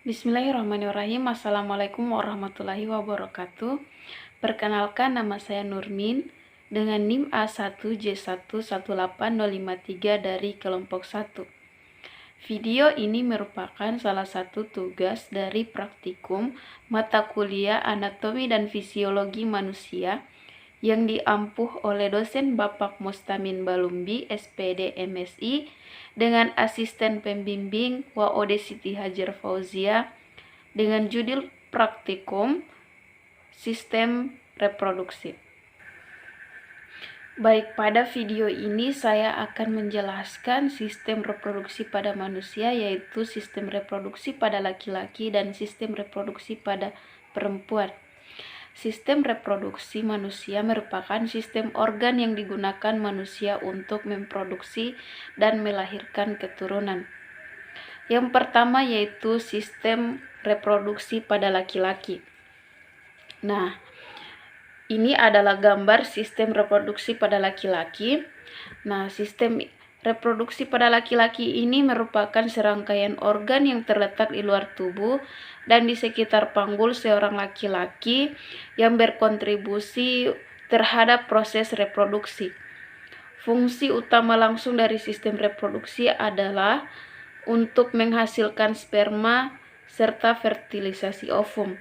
Bismillahirrahmanirrahim. Assalamualaikum warahmatullahi wabarakatuh. Perkenalkan, nama saya Nurmin dengan NIM A1J118053 dari kelompok 1. Video ini merupakan salah satu tugas dari praktikum mata kuliah Anatomi dan Fisiologi Manusia yang diampuh oleh dosen Bapak Mustamin Balumbi, SPD MSI, dengan asisten pembimbing WOD Siti Hajar Fauzia dengan judul praktikum sistem reproduksi. Baik, pada video ini saya akan menjelaskan sistem reproduksi pada manusia, yaitu sistem reproduksi pada laki-laki dan sistem reproduksi pada perempuan. Sistem reproduksi manusia merupakan sistem organ yang digunakan manusia untuk memproduksi dan melahirkan keturunan. Yang pertama yaitu sistem reproduksi pada laki-laki. Nah, ini adalah gambar sistem reproduksi pada laki-laki. Nah, sistem reproduksi pada laki-laki ini merupakan serangkaian organ yang terletak di luar tubuh dan di sekitar panggul seorang laki-laki yang berkontribusi terhadap proses reproduksi. Fungsi utama langsung dari sistem reproduksi adalah untuk menghasilkan sperma serta fertilisasi ovum.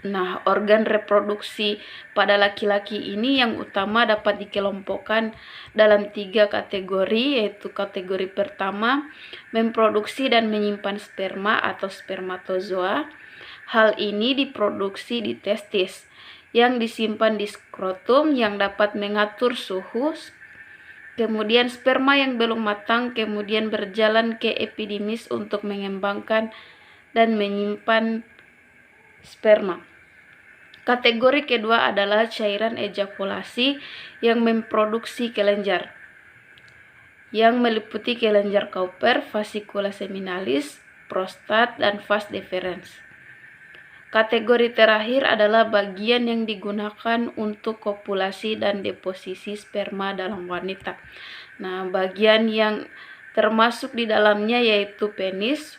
Nah, organ reproduksi pada laki-laki ini yang utama dapat dikelompokkan dalam 3 kategori, yaitu kategori pertama, memproduksi dan menyimpan sperma atau spermatozoa. Hal ini diproduksi di testis, yang disimpan di skrotum yang dapat mengatur suhu. Kemudian sperma yang belum matang kemudian berjalan ke epidimis untuk mengembangkan dan menyimpan sperma. Kategori kedua adalah cairan ejakulasi yang memproduksi kelenjar, yang meliputi kelenjar Cowper, fascicula seminalis, prostat, dan vas deferens. Kategori terakhir adalah bagian yang digunakan untuk kopulasi dan deposisi sperma dalam wanita. Nah, bagian yang termasuk di dalamnya yaitu penis,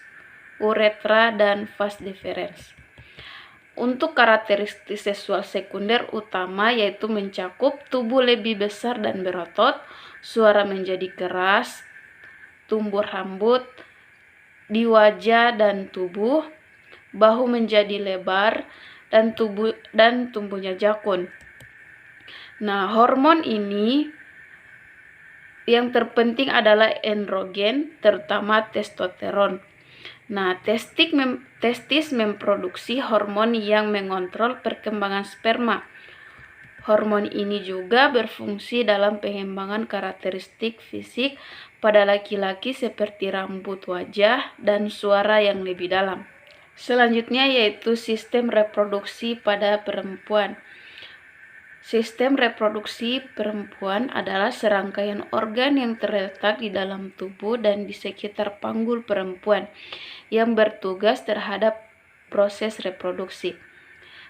uretra, dan vas deferens. Untuk karakteristik seksual sekunder utama yaitu mencakup tubuh lebih besar dan berotot, suara menjadi keras, tumbuh rambut di wajah dan tubuh, bahu menjadi lebar, dan tumbuhnya jakun. Nah, hormon ini yang terpenting adalah androgen, terutama testosteron. Nah, testis memproduksi hormon yang mengontrol perkembangan sperma. Hormon ini juga berfungsi dalam pengembangan karakteristik fisik pada laki-laki seperti rambut, wajah, dan suara yang lebih dalam. Selanjutnya yaitu sistem reproduksi pada perempuan. Sistem reproduksi perempuan adalah serangkaian organ yang terletak di dalam tubuh dan di sekitar panggul perempuan yang bertugas terhadap proses reproduksi.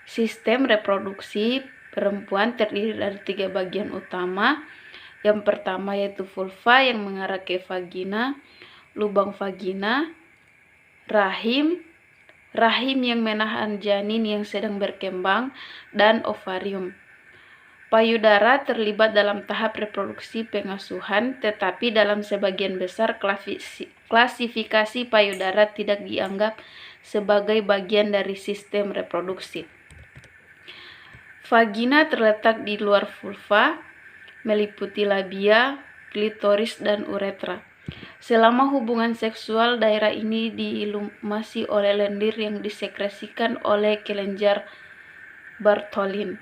Sistem reproduksi perempuan terdiri dari 3 bagian utama. Yang pertama yaitu vulva yang mengarah ke vagina, lubang vagina, rahim yang menahan janin yang sedang berkembang, dan ovarium. Payudara terlibat dalam tahap reproduksi pengasuhan, tetapi dalam sebagian besar klasifikasi payudara tidak dianggap sebagai bagian dari sistem reproduksi. Vagina terletak di luar vulva, meliputi labia, klitoris, dan uretra. Selama hubungan seksual, daerah ini dilumasi oleh lendir yang disekresikan oleh kelenjar Bartholin.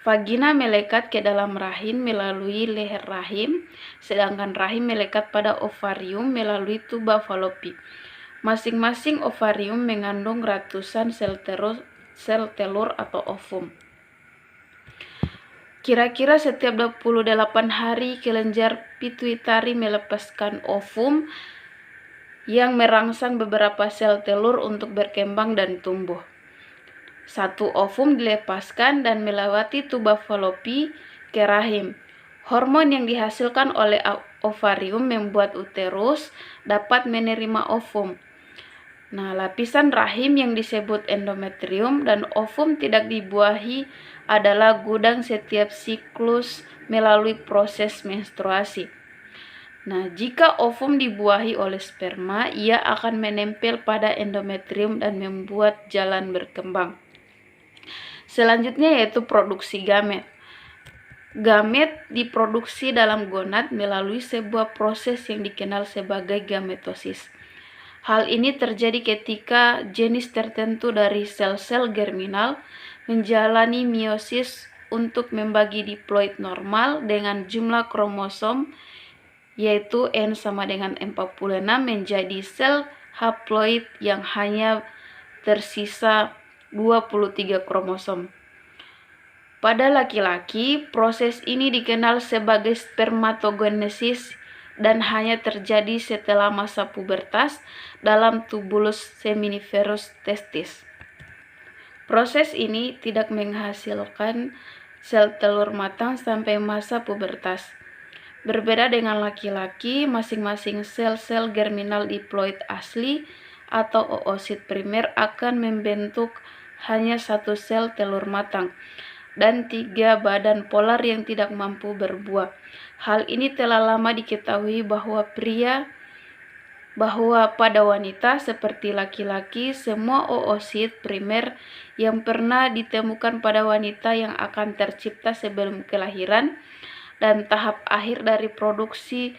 Vagina melekat ke dalam rahim melalui leher rahim, sedangkan rahim melekat pada ovarium melalui tuba falopi. Masing-masing ovarium mengandung ratusan sel telur atau ovum. Kira-kira setiap 28 hari kelenjar pituitari melepaskan ovum yang merangsang beberapa sel telur untuk berkembang dan tumbuh. 1 ovum dilepaskan dan melewati tuba falopi ke rahim. Hormon yang dihasilkan oleh ovarium membuat uterus dapat menerima ovum. Nah, lapisan rahim yang disebut endometrium dan ovum tidak dibuahi adalah gudang setiap siklus melalui proses menstruasi. Nah, jika ovum dibuahi oleh sperma, ia akan menempel pada endometrium dan membuat jalan berkembang. Selanjutnya yaitu produksi gamet. Gamet diproduksi dalam gonad melalui sebuah proses yang dikenal sebagai gametosis. Hal ini terjadi ketika jenis tertentu dari sel-sel germinal menjalani meiosis untuk membagi diploid normal dengan jumlah kromosom yaitu N sama dengan 46 menjadi sel haploid yang hanya tersisa 23 kromosom. Pada laki-laki, proses ini dikenal sebagai spermatogenesis dan hanya terjadi setelah masa pubertas dalam tubulus seminiferus testis. Proses ini tidak menghasilkan sel telur matang sampai masa pubertas. Berbeda dengan laki-laki, masing-masing sel-sel germinal diploid asli atau oosit primer akan membentuk hanya satu sel telur matang dan 3 badan polar yang tidak mampu berbuah. Hal ini telah lama diketahui bahwa pada wanita seperti laki-laki, semua oosit primer yang pernah ditemukan pada wanita yang akan tercipta sebelum kelahiran dan tahap akhir dari produksi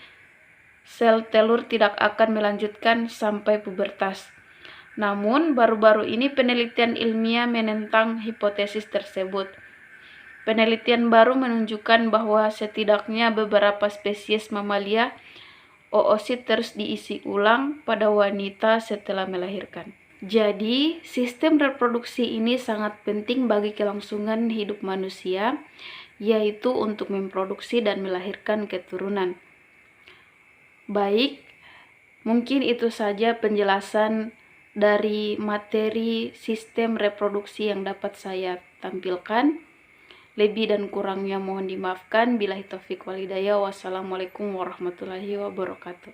sel telur tidak akan melanjutkan sampai pubertas. Namun, baru-baru ini penelitian ilmiah menentang hipotesis tersebut. Penelitian baru menunjukkan bahwa setidaknya beberapa spesies mamalia oosit terus diisi ulang pada wanita setelah melahirkan. Jadi, sistem reproduksi ini sangat penting bagi kelangsungan hidup manusia, yaitu untuk memproduksi dan melahirkan keturunan. Baik, mungkin itu saja penjelasan dari materi sistem reproduksi yang dapat saya tampilkan. Lebih dan kurangnya mohon dimaafkan. Billahi taufiq wal hidayah. Wassalamualaikum warahmatullahi wabarakatuh.